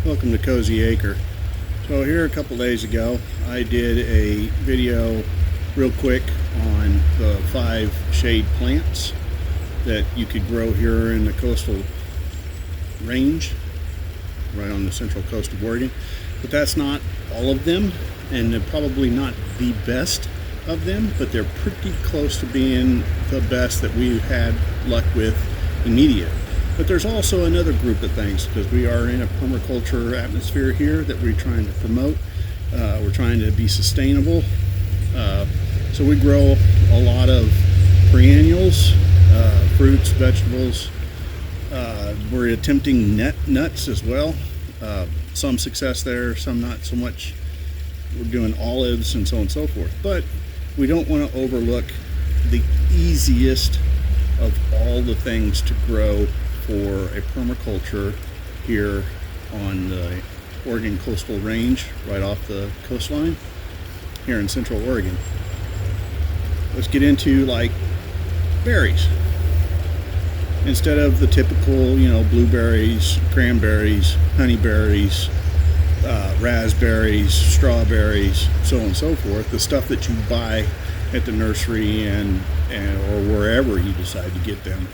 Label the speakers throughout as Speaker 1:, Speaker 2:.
Speaker 1: Welcome to Cozy Acre. So here a couple days ago I did a video real quick on the 5 shade plants that you could grow here in the coastal range right on the central coast of Oregon. But that's not all of them, and they're probably not the best of them, but they're pretty close to being the best that we've had luck with in media. But there's also another group of things, because we are in a permaculture atmosphere here that we're trying to promote. We're trying to be sustainable. So we grow a lot of perennials, fruits, vegetables. We're attempting nuts as well. Some success there, some not so much. We're doing olives and so on and so forth. But we don't want to overlook the easiest of all the things to grow for a permaculture here on the Oregon coastal range, right off the coastline here in Central Oregon. Let's get into like berries. Instead of the typical, blueberries, cranberries, honeyberries, raspberries, strawberries, so on and so forth, the stuff that you buy at the nursery and or wherever you decide to get them.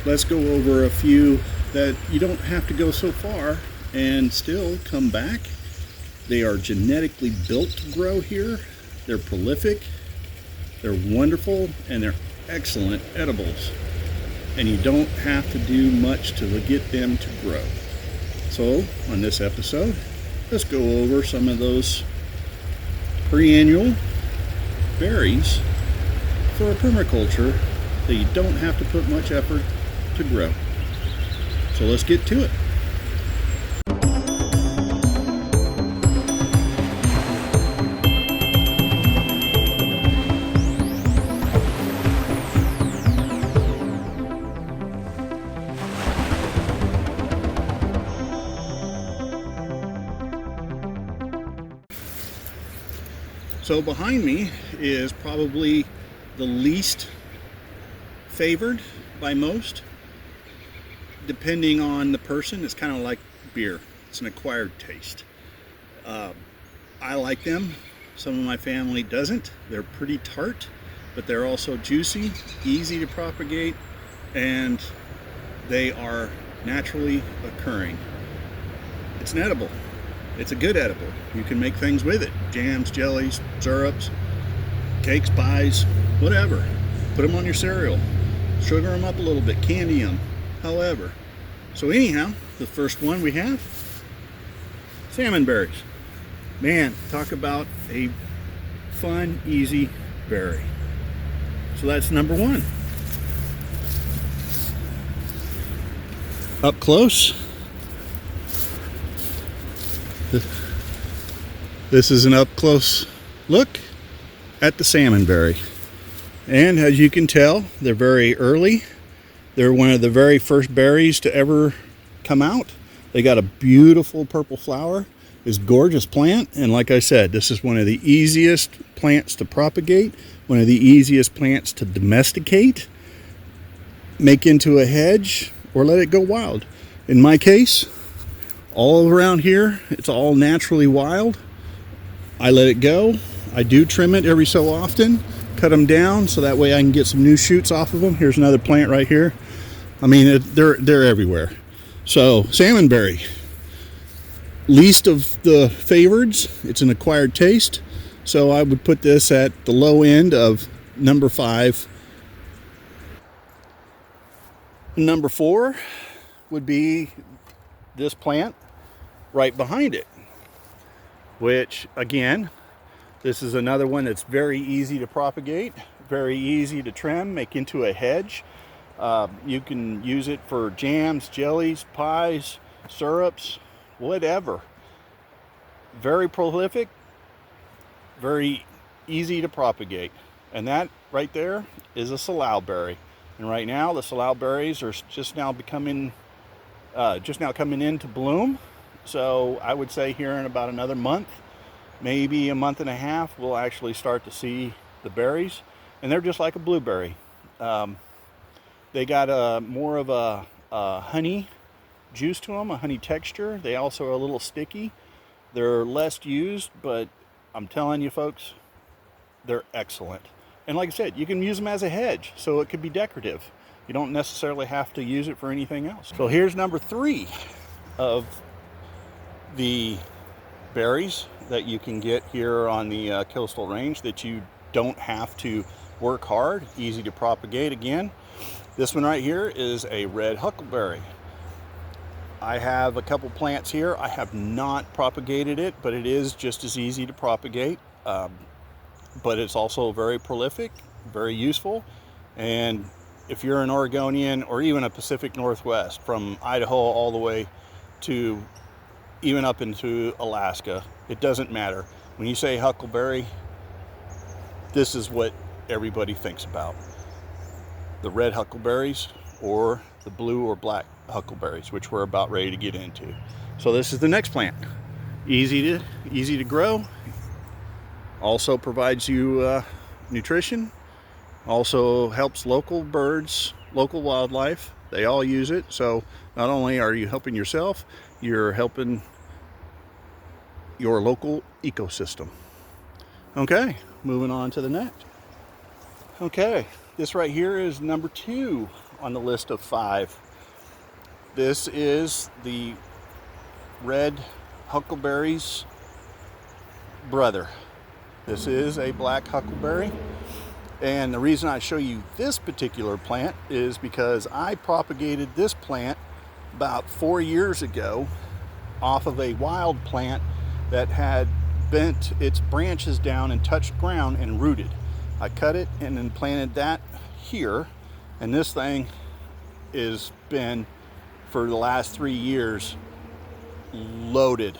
Speaker 1: Let's go over a few that you don't have to go so far and still come back. They are genetically built to grow here. They're prolific, they're wonderful, and they're excellent edibles. And you don't have to do much to get them to grow. So, on this episode, let's go over some of those perennial berries for a permaculture that you don't have to put much effort to grow. So let's get to it. So behind me is probably the least favored by most. Depending on the person, it's kind of like beer. It's an acquired taste. I like them. Some of my family doesn't. They're pretty tart, but they're also juicy, easy to propagate, and they are naturally occurring. It's an edible. It's a good edible. You can make things with it. Jams, jellies, syrups, cakes, pies, whatever. Put them on your cereal. Sugar them up a little bit, candy them, however. So anyhow, the first one we have, salmon berries. Man, talk about a fun, easy berry. So that's number one. Up close. This is an up close look at the salmon berry. And as you can tell, they're very early. They're one of the very first berries to ever come out. They got a beautiful purple flower. It's a gorgeous plant. And like I said, this is one of the easiest plants to propagate, one of the easiest plants to domesticate, make into a hedge, or let it go wild. In my case, all around here, it's all naturally wild. I let it go. I do trim it every so often, cut them down so that way I can get some new shoots off of them. Here's another plant right here. I mean, they're everywhere. So, salmonberry, least of the favorites. It's an acquired taste. So I would put this at the low end of number 5. Number 4 would be this plant right behind it, which again, this is another one that's very easy to propagate, very easy to trim, make into a hedge. You can use it for jams, jellies, pies, syrups, whatever. Very prolific, very easy to propagate. And that right there is a salal berry. And right now the salal berries are just now coming into bloom. So I would say here in about another month, maybe a month and a half, we'll actually start to see the berries. And they're just like a blueberry. They got more of a honey juice to them, a honey texture. They also are a little sticky. They're less used, but I'm telling you folks, they're excellent. And like I said, you can use them as a hedge, so it could be decorative. You don't necessarily have to use it for anything else. So here's number 3 of the berries that you can get here on the coastal range that you don't have to work hard, easy to propagate. Again, this one right here is a red huckleberry. I have a couple plants here. I have not propagated it, but it is just as easy to propagate. But it's also very prolific, very useful. And if you're an Oregonian or even a Pacific Northwest, from Idaho all the way to even up into Alaska, it doesn't matter. When you say huckleberry, this is what everybody thinks about. The red huckleberries or the blue or black huckleberries, which we're about ready to get into. So this is the next plant. Easy to grow. Also provides you nutrition. Also helps local birds, local wildlife. They all use it. So not only are you helping yourself, you're helping your local ecosystem. Okay, moving on to the next. Okay, this right here is number 2 on the list of 5. This is the red huckleberry's brother. This is a black huckleberry. And the reason I show you this particular plant is because I propagated this plant about 4 years ago off of a wild plant that had bent its branches down and touched ground and rooted. I cut it and then planted that here, and this thing has been, for the last 3 years, loaded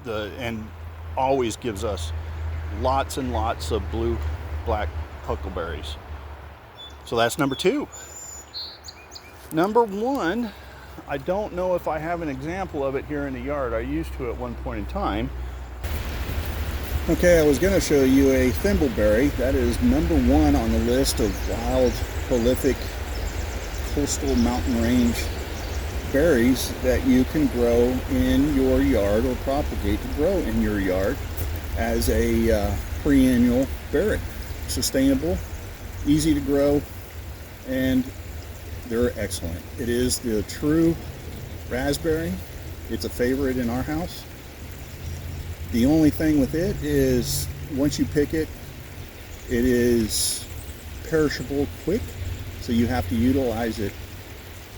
Speaker 1: and always gives us lots and lots of blue black huckleberries. So that's number 2. Number 1, I don't know if I have an example of it here in the yard. I used to at one point in time. Okay, I was going to show you a thimbleberry. That is number 1 on the list of wild, prolific, coastal mountain range berries that you can grow in your yard or propagate to grow in your yard as a perennial berry. Sustainable, easy to grow, and they're excellent. It is the true raspberry. It's a favorite in our house. The only thing with it is once you pick it, it is perishable quick, so you have to utilize it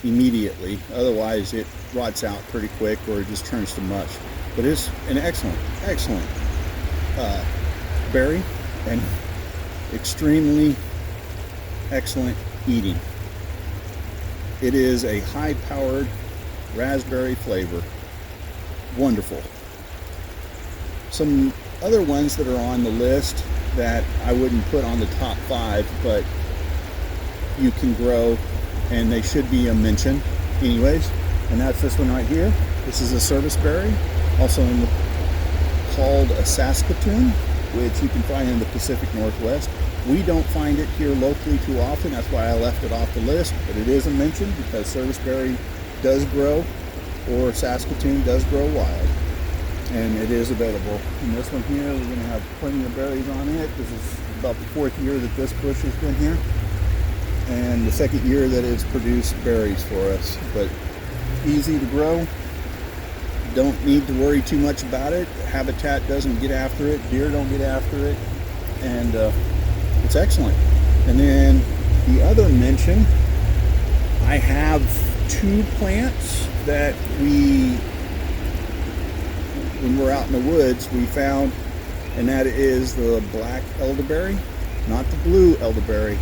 Speaker 1: immediately. Otherwise it rots out pretty quick or it just turns to mush. But it's an excellent berry and extremely excellent eating. It is a high-powered raspberry flavor. Wonderful. Some other ones that are on the list that I wouldn't put on the top 5, but you can grow and they should be a mention anyways, and that's this one right here. This is a service berry, also called a Saskatoon, which you can find in the Pacific Northwest. We don't find it here locally too often, that's why I left it off the list, but it is a mention because serviceberry does grow, or Saskatoon does grow wild, and it is available. And this one here, we're going to have plenty of berries on it. This is about the 4th year that this bush has been here, and the 2nd year that it's produced berries for us. But easy to grow, don't need to worry too much about it. Habitat doesn't get after it, deer don't get after it, and it's excellent. And then the other mention, I have 2 plants that when we're out in the woods, we found, and that is the black elderberry, not the blue elderberry,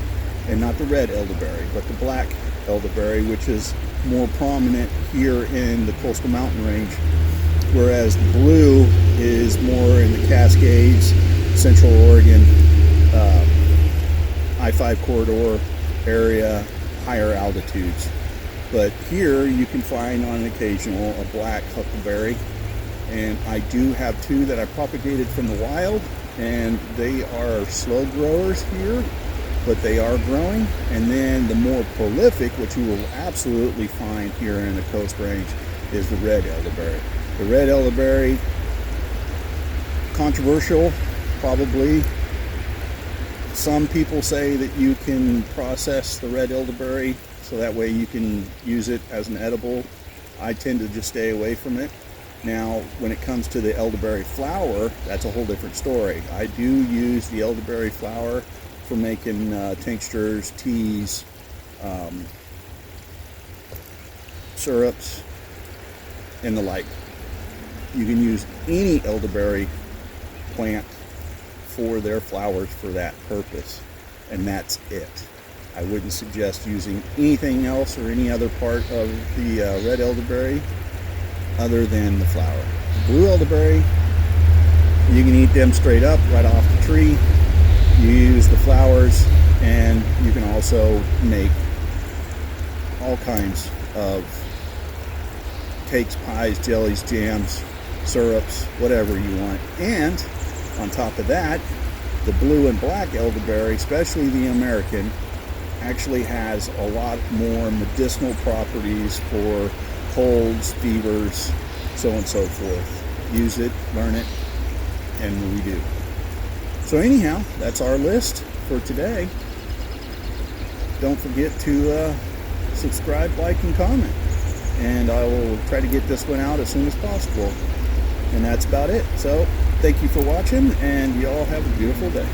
Speaker 1: and not the red elderberry, but the black elderberry, which is more prominent here in the coastal mountain range, whereas the blue is more in the Cascades, Central Oregon, I-5 corridor area, higher altitudes. But here you can find on occasional a black huckleberry, and I do have 2 that I propagated from the wild, and they are slow growers here, but they are growing. And then the more prolific, which you will absolutely find here in the Coast Range, is the red elderberry. The red elderberry, controversial, probably. Some people say that you can process the red elderberry so that way you can use it as an edible. I tend to just stay away from it. Now, when it comes to the elderberry flower, that's a whole different story. I do use the elderberry flower for making tinctures, teas, syrups, and the like. You can use any elderberry plant for their flowers for that purpose, and that's it. I wouldn't suggest using anything else or any other part of the red elderberry other than the flower. Blue elderberry, you can eat them straight up right off the tree. You use the flowers, and you can also make all kinds of cakes, pies, jellies, jams, syrups, whatever you want. And on top of that, the blue and black elderberry, especially the American, actually has a lot more medicinal properties for colds, fevers, so on and so forth. Use it, learn it, and we do. So anyhow, that's our list for today. Don't forget to subscribe, like, and comment. And I will try to get this one out as soon as possible. And that's about it. So thank you for watching, and you all have a beautiful day.